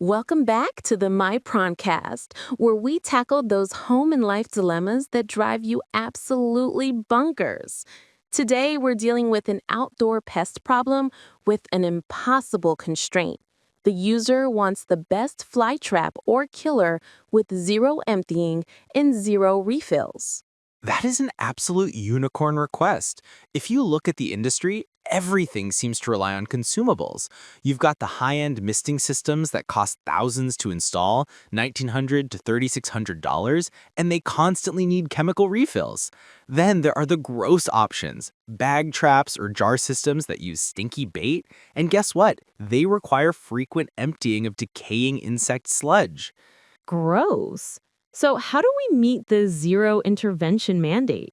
Welcome back to the MypronCast, where we tackle those home and life dilemmas that drive you absolutely bonkers. Today, we're dealing with an outdoor pest problem with an impossible constraint. The user wants the best fly trap or killer with zero emptying and zero refills. That is an absolute unicorn request. If you look at the industry, everything seems to rely on consumables. You've got the high-end misting systems that cost thousands to install, $1,900 to $3,600, and they constantly need chemical refills. Then there are the gross options, bag traps or jar systems that use stinky bait, and guess what? They require frequent emptying of decaying insect sludge. Gross. So, how do we meet the zero intervention mandate?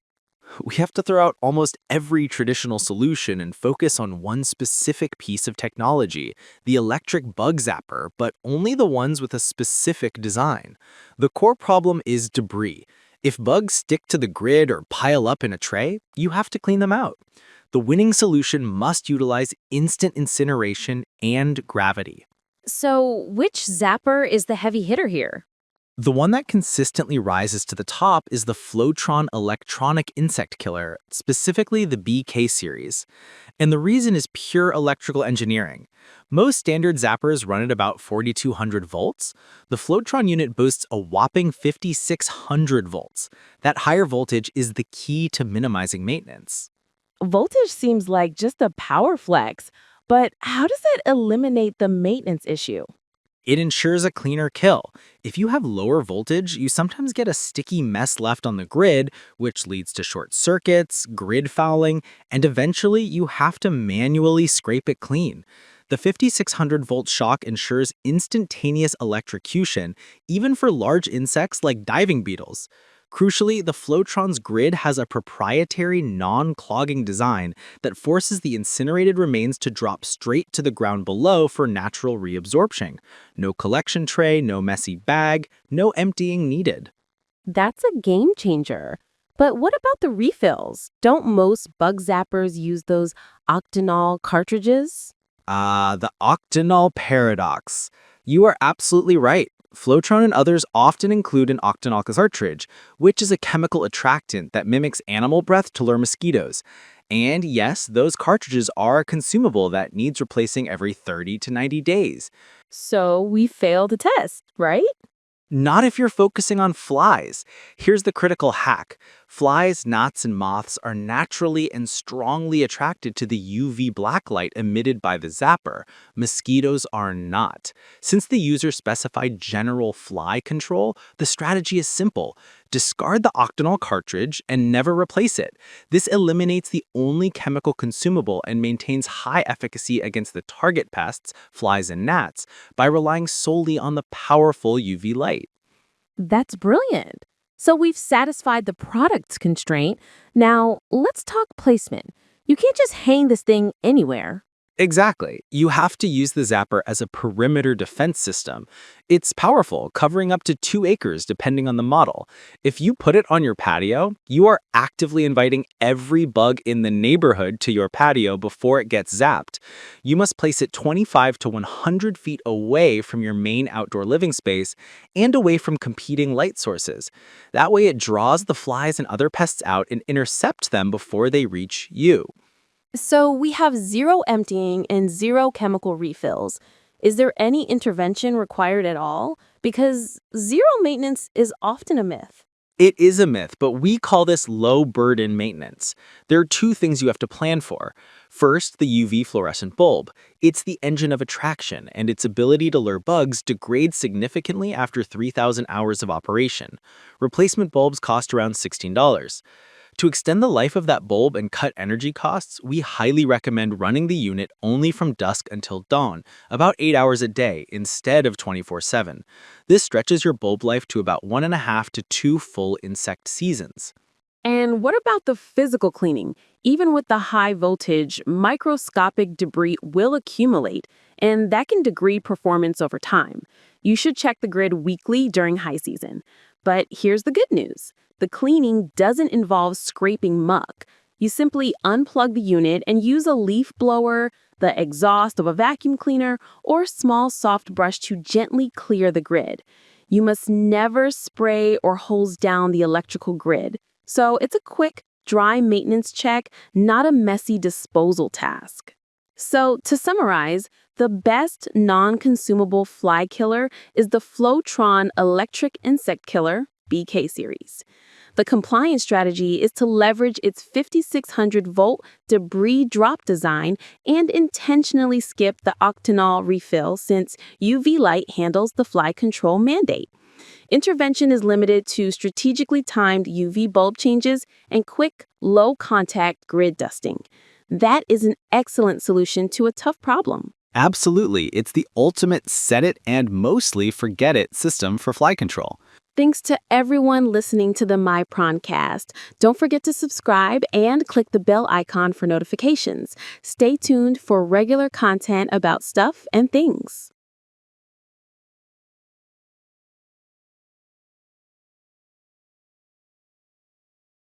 We have to throw out almost every traditional solution and focus on one specific piece of technology, the electric bug zapper, but only the ones with a specific design. The core problem is debris. If bugs stick to the grid or pile up in a tray, you have to clean them out. The winning solution must utilize instant incineration and gravity. So, which zapper is the heavy hitter here? The one that consistently rises to the top is the Flowtron electronic insect killer, specifically the BK series. And the reason is pure electrical engineering. Most standard zappers run at about 4,200 volts. The Flowtron unit boasts a whopping 5,600 volts. That higher voltage is the key to minimizing maintenance. Voltage seems like just a power flex, but how does it eliminate the maintenance issue? It ensures a cleaner kill. If you have lower voltage, you sometimes get a sticky mess left on the grid, which leads to short circuits, grid fouling, and eventually you have to manually scrape it clean. The 5,600-volt shock ensures instantaneous electrocution, even for large insects like diving beetles. Crucially, the Flowtron's grid has a proprietary non-clogging design that forces the incinerated remains to drop straight to the ground below for natural reabsorption. No collection tray, no messy bag, no emptying needed. That's a game changer. But what about the refills? Don't most bug zappers use those octanol cartridges? The octanol paradox. You are absolutely right. Flowtron and others often include an octanol cartridge, which is a chemical attractant that mimics animal breath to lure mosquitoes. And yes, those cartridges are a consumable that needs replacing every 30 to 90 days. So we failed the test, right? Not if you're focusing on flies. Here's the critical hack. Flies, gnats, and moths are naturally and strongly attracted to the UV blacklight emitted by the zapper. Mosquitoes are not. Since the user specified general fly control, the strategy is simple. Discard the octanol cartridge and never replace it. This eliminates the only chemical consumable and maintains high efficacy against the target pests, flies and gnats, by relying solely on the powerful UV light. That's brilliant. So we've satisfied the product's constraint. Now, let's talk placement. You can't just hang this thing anywhere. Exactly. You have to use the zapper as a perimeter defense system. It's powerful, covering up to 2 acres depending on the model. If you put it on your patio, you are actively inviting every bug in the neighborhood to your patio before it gets zapped. You must place it 25 to 100 feet away from your main outdoor living space and away from competing light sources. That way it draws the flies and other pests out and intercepts them before they reach you. So we have zero emptying and zero chemical refills. Is there any intervention required at all? Because zero maintenance is often a myth. It is a myth, but we call this low-burden maintenance. There are 2 things you have to plan for. First, the UV fluorescent bulb. It's the engine of attraction, and its ability to lure bugs degrades significantly after 3,000 hours of operation. Replacement bulbs cost around $16. To extend the life of that bulb and cut energy costs, we highly recommend running the unit only from dusk until dawn, about 8 hours a day instead of 24/7. This stretches your bulb life to about 1.5 to 2 full insect seasons. And what about the physical cleaning? Even with the high voltage, microscopic debris will accumulate, and that can degrade performance over time. You should check the grid weekly during high season. But here's the good news. The cleaning doesn't involve scraping muck. You simply unplug the unit and use a leaf blower, the exhaust of a vacuum cleaner, or small soft brush to gently clear the grid. You must never spray or hose down the electrical grid. So it's a quick, dry maintenance check, not a messy disposal task. So to summarize, the best non-consumable fly killer is the Flowtron Electric Insect Killer, BK series. The compliance strategy is to leverage its 5600-volt debris drop design and intentionally skip the octanol refill since UV light handles the fly control mandate. Intervention is limited to strategically timed UV bulb changes and quick, low-contact grid dusting. That is an excellent solution to a tough problem. Absolutely. It's the ultimate set it and mostly forget it system for fly control. Thanks to everyone listening to the MypronCast. Don't forget to subscribe and click the bell icon for notifications. Stay tuned for regular content about stuff and things.